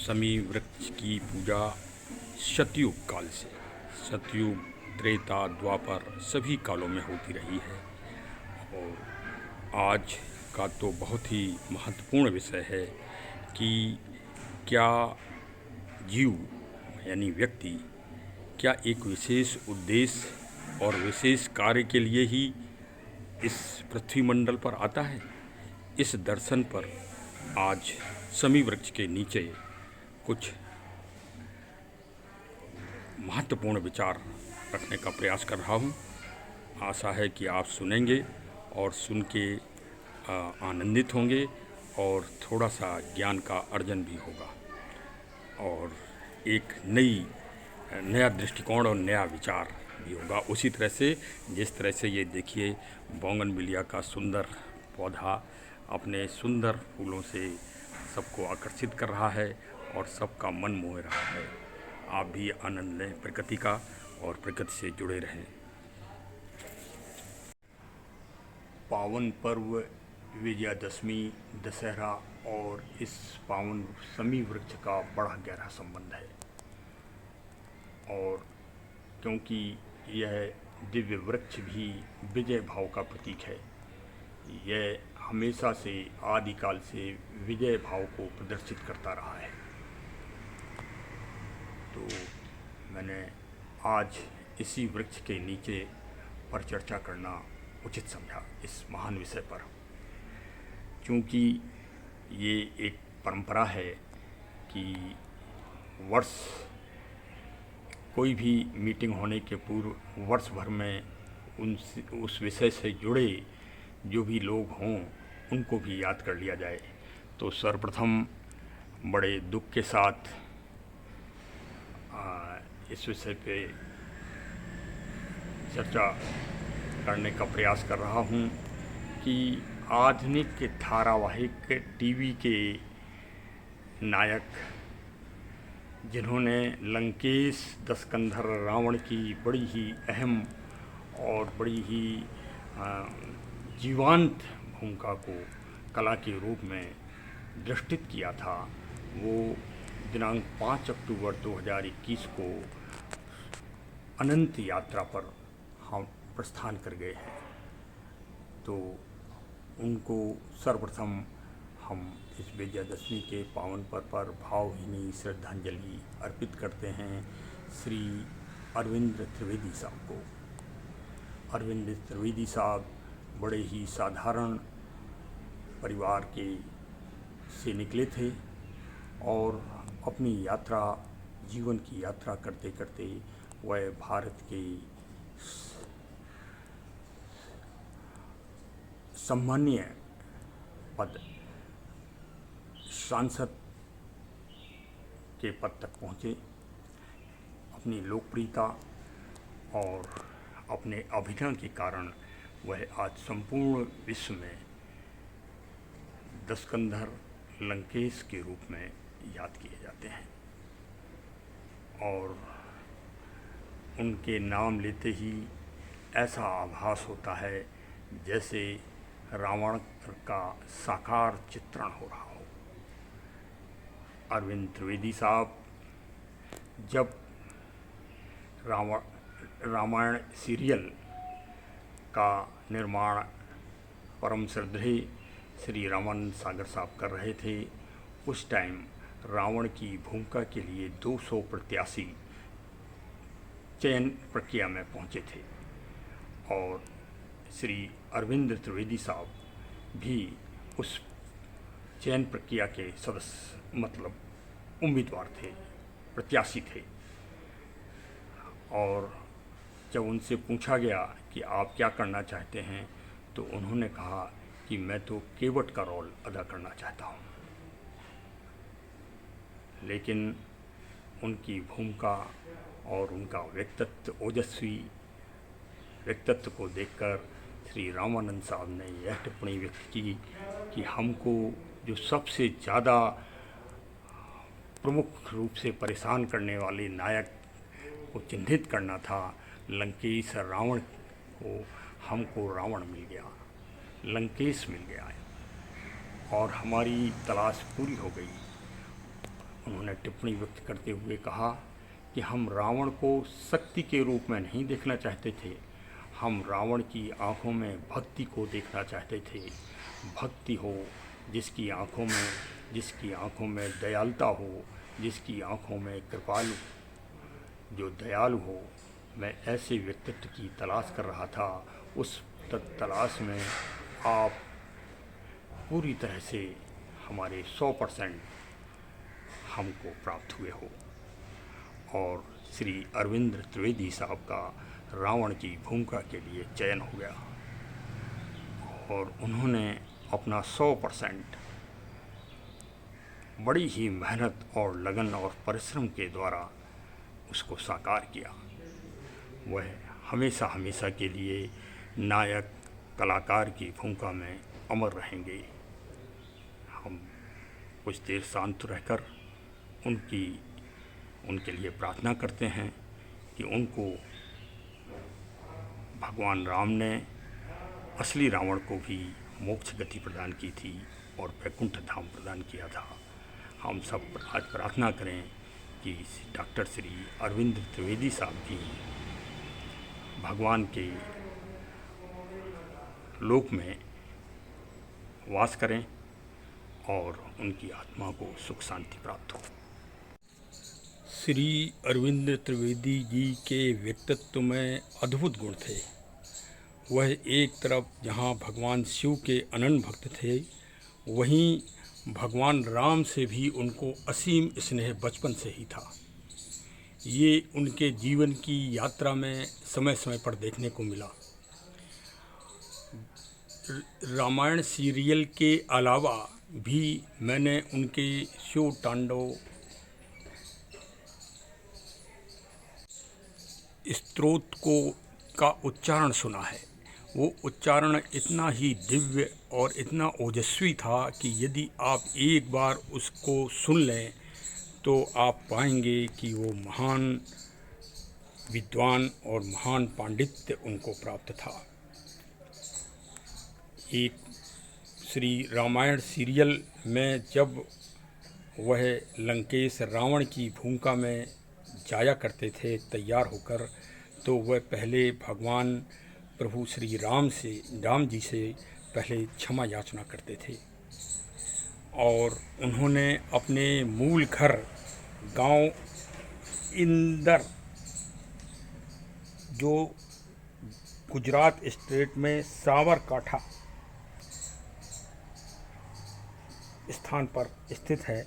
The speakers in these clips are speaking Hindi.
शमी वृक्ष की पूजा सतयुग काल से, सतयुग, त्रेता, द्वापर सभी कालों में होती रही है। और आज का तो बहुत ही महत्वपूर्ण विषय है कि क्या जीव यानी व्यक्ति क्या एक विशेष उद्देश्य और विशेष कार्य के लिए ही इस पृथ्वी मंडल पर आता है। इस दर्शन पर आज शमी वृक्ष के नीचे कुछ महत्वपूर्ण विचार रखने का प्रयास कर रहा हूँ। आशा है कि आप सुनेंगे और सुन के आनंदित होंगे और थोड़ा सा ज्ञान का अर्जन भी होगा और एक नया दृष्टिकोण और नया विचार भी होगा। उसी तरह से जिस तरह से ये देखिए बोगनविलिया का सुंदर पौधा अपने सुंदर फूलों से सबको आकर्षित कर रहा है और सबका मन मोह रहा है। आप भी आनंद लें प्रकृति का और प्रकृति से जुड़े रहें। पावन पर्व विजयादशमी, दशहरा और इस पावन शमी वृक्ष का बड़ा गहरा संबंध है। और क्योंकि यह दिव्य वृक्ष भी विजय भाव का प्रतीक है, यह हमेशा से आदिकाल से विजय भाव को प्रदर्शित करता रहा है। तो मैंने आज इसी वृक्ष के नीचे पर चर्चा करना उचित समझा इस महान विषय पर, क्योंकि ये एक परंपरा है कि वर्ष कोई भी मीटिंग होने के पूर्व वर्ष भर में उस विषय से जुड़े जो भी लोग हों उनको भी याद कर लिया जाए। तो सर्वप्रथम बड़े दुख के साथ इस विषय पे चर्चा करने का प्रयास कर रहा हूँ कि आधुनिक धारावाहिक टीवी के नायक जिन्होंने लंकेश दशकंधर रावण की बड़ी ही अहम और बड़ी ही जीवंत भूमिका को कला के रूप में दृष्टित किया था, वो दिनांक 5 अक्टूबर 2021 को अनंत यात्रा पर हम प्रस्थान कर गए हैं। तो उनको सर्वप्रथम हम इस विजयादशमी के पावन पर्व पर भावभीनी श्रद्धांजलि अर्पित करते हैं श्री अरविंद त्रिवेदी साहब को। अरविंद त्रिवेदी साहब बड़े ही साधारण परिवार के से निकले थे और अपनी यात्रा, जीवन की यात्रा करते करते वह भारत के सम्मानीय पद सांसद के पद तक पहुँचे। अपनी लोकप्रियता और अपने अभिनय के कारण वह आज संपूर्ण विश्व में दशकंधर लंकेश के रूप में याद किए जाते हैं। और उनके नाम लेते ही ऐसा आभास होता है जैसे रावण का साकार चित्रण हो रहा हो। अरविंद त्रिवेदी साहब जब रामायण सीरियल का निर्माण परम श्रद्धेय श्री रामानंद सागर साहब कर रहे थे, उस टाइम रावण की भूमिका के लिए 200 प्रत्याशी चयन प्रक्रिया में पहुंचे थे और श्री अरविंद त्रिवेदी साहब भी उस चयन प्रक्रिया के सदस्य मतलब उम्मीदवार थे, प्रत्याशी थे। और जब उनसे पूछा गया कि आप क्या करना चाहते हैं, तो उन्होंने कहा कि मैं तो केवट का रोल अदा करना चाहता हूँ। लेकिन उनकी भूमिका और उनका व्यक्तित्व, ओजस्वी व्यक्तित्व को देखकर श्री रामानंद साहब ने यह टिप्पणी व्यक्त की कि हमको जो सबसे ज़्यादा प्रमुख रूप से परेशान करने वाले नायक को चिन्हित करना था, लंकेश रावण को, हमको रावण मिल गया, लंकेश मिल गया और हमारी तलाश पूरी हो गई। उन्होंने टिप्पणी व्यक्त करते हुए कहा कि हम रावण को शक्ति के रूप में नहीं देखना चाहते थे, हम रावण की आंखों में भक्ति को देखना चाहते थे। भक्ति हो जिसकी आंखों में दयालुता हो, जिसकी आंखों में कृपालु, जो दयालु हो। मैं ऐसे व्यक्तित्व की तलाश कर रहा था। उस तलाश में आप पूरी तरह से हमारे 100% हमको प्राप्त हुए हो। और श्री अरविंद त्रिवेदी साहब का रावण की भूमिका के लिए चयन हो गया और उन्होंने अपना 100% बड़ी ही मेहनत और लगन और परिश्रम के द्वारा उसको साकार किया। वह हमेशा हमेशा के लिए नायक कलाकार की भूमिका में अमर रहेंगे। हम कुछ देर शांत रहकर उनके लिए प्रार्थना करते हैं कि उनको भगवान राम ने असली रावण को भी मोक्ष गति प्रदान की थी और वैकुंठ धाम प्रदान किया था। हम सब आज प्रार्थना करें कि डॉक्टर श्री अरविंद त्रिवेदी साहब भी भगवान के लोक में वास करें और उनकी आत्मा को सुख शांति प्राप्त हो। श्री अरविंद त्रिवेदी जी के व्यक्तित्व में अद्भुत गुण थे। वह एक तरफ जहाँ भगवान शिव के अनन्य भक्त थे, वहीं भगवान राम से भी उनको असीम स्नेह बचपन से ही था। ये उनके जीवन की यात्रा में समय समय पर देखने को मिला। रामायण सीरियल के अलावा भी मैंने उनके शिव तांडव स्तोत्र का उच्चारण सुना है। वो उच्चारण इतना ही दिव्य और इतना ओजस्वी था कि यदि आप एक बार उसको सुन लें तो आप पाएंगे कि वो महान विद्वान और महान पांडित्य उनको प्राप्त था। एक श्री रामायण सीरियल में जब वह लंकेश रावण की भूमिका में जाया करते थे तैयार होकर, तो वह पहले भगवान प्रभु श्री राम जी से पहले क्षमा याचना करते थे और उन्होंने अपने मूल घर गांव इंदर, जो गुजरात स्टेट में साबरकांठा स्थान पर स्थित है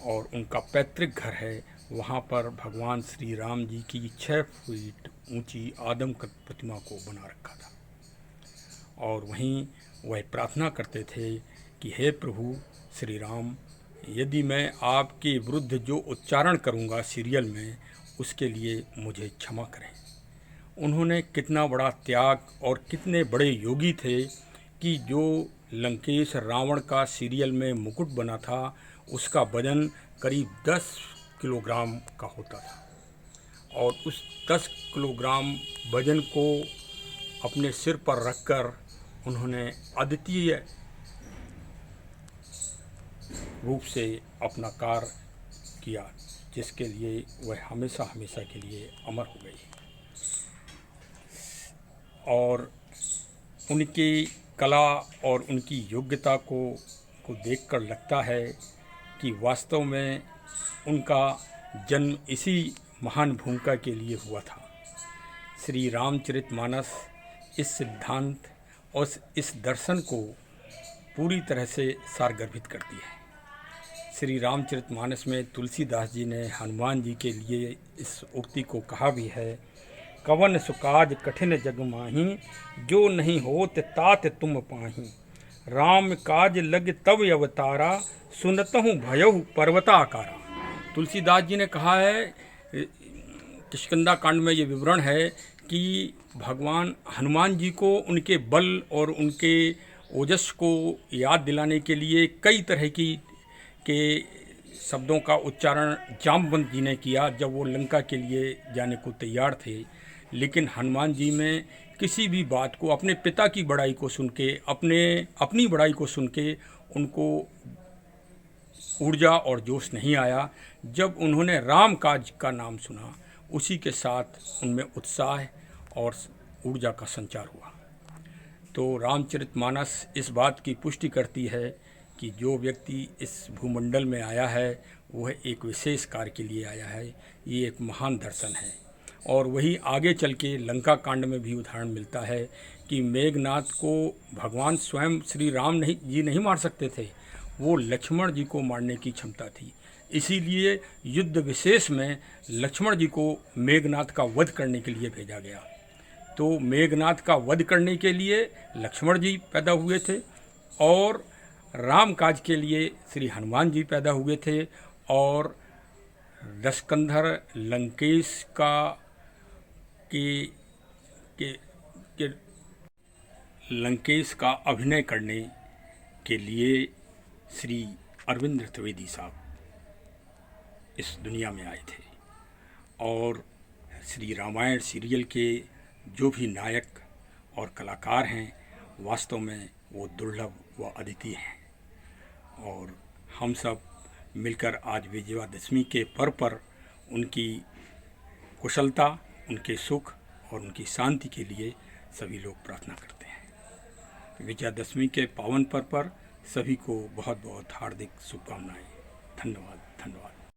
और उनका पैतृक घर है, वहाँ पर भगवान श्री राम जी की 6 फीट ऊंची आदमकद प्रतिमा को बना रखा था और वहीं वह प्रार्थना करते थे कि हे प्रभु श्री राम, यदि मैं आपके विरुद्ध जो उच्चारण करूँगा सीरियल में, उसके लिए मुझे क्षमा करें। उन्होंने कितना बड़ा त्याग और कितने बड़े योगी थे कि जो लंकेश रावण का सीरियल में मुकुट बना था उसका वजन करीब 10 किलोग्राम का होता था और उस 10 किलोग्राम वजन को अपने सिर पर रखकर उन्होंने अद्वितीय रूप से अपना कार्य किया, जिसके लिए वह हमेशा हमेशा के लिए अमर हो गई। और उनकी कला और उनकी योग्यता को देखकर लगता है कि वास्तव में उनका जन्म इसी महान भूमिका के लिए हुआ था। श्री रामचरितमानस इस सिद्धांत और इस दर्शन को पूरी तरह से सारगर्भित करती है। श्री रामचरितमानस में तुलसीदास जी ने हनुमान जी के लिए इस उक्ति को कहा भी है, कवन सुकाज कठिन जग माही, जो नहीं होत तात तुम पाही। राम काज लग तब अवतारा, सुनतहु भयहु पर्वताकारा। तुलसीदास जी ने कहा है, किष्किंधा कांड में ये विवरण है कि भगवान हनुमान जी को उनके बल और उनके ओजस को याद दिलाने के लिए कई तरह के शब्दों का उच्चारण जामवंत जी ने किया जब वो लंका के लिए जाने को तैयार थे। लेकिन हनुमान जी में किसी भी बात को अपने पिता की बड़ाई को सुन के, अपनी बड़ाई को सुन के उनको ऊर्जा और जोश नहीं आया। जब उन्होंने राम काज का नाम सुना, उसी के साथ उनमें उत्साह और ऊर्जा का संचार हुआ। तो रामचरितमानस इस बात की पुष्टि करती है कि जो व्यक्ति इस भूमंडल में आया है वह एक विशेष कार्य के लिए आया है। ये एक महान दर्शन है। और वही आगे चल के लंका कांड में भी उदाहरण मिलता है कि मेघनाद को भगवान स्वयं श्री राम जी नहीं मार सकते थे, वो लक्ष्मण जी को मारने की क्षमता थी। इसीलिए युद्ध विशेष में लक्ष्मण जी को मेघनाद का वध करने के लिए भेजा गया। तो मेघनाद का वध करने के लिए लक्ष्मण जी पैदा हुए थे और राम काज के लिए श्री हनुमान जी पैदा हुए थे। और दशकंधर लंकेश के लंकेश का अभिनय करने के लिए श्री अरविंद त्रिवेदी साहब इस दुनिया में आए थे। और श्री रामायण सीरियल के जो भी नायक और कलाकार हैं, वास्तव में वो दुर्लभ व अद्वितीय हैं। और हम सब मिलकर आज विजयादशमी के पर्व पर उनकी कुशलता, उनके सुख और उनकी शांति के लिए सभी लोग प्रार्थना करते हैं। विजयादशमी के पावन पर्व पर सभी को बहुत बहुत हार्दिक शुभकामनाएं। धन्यवाद।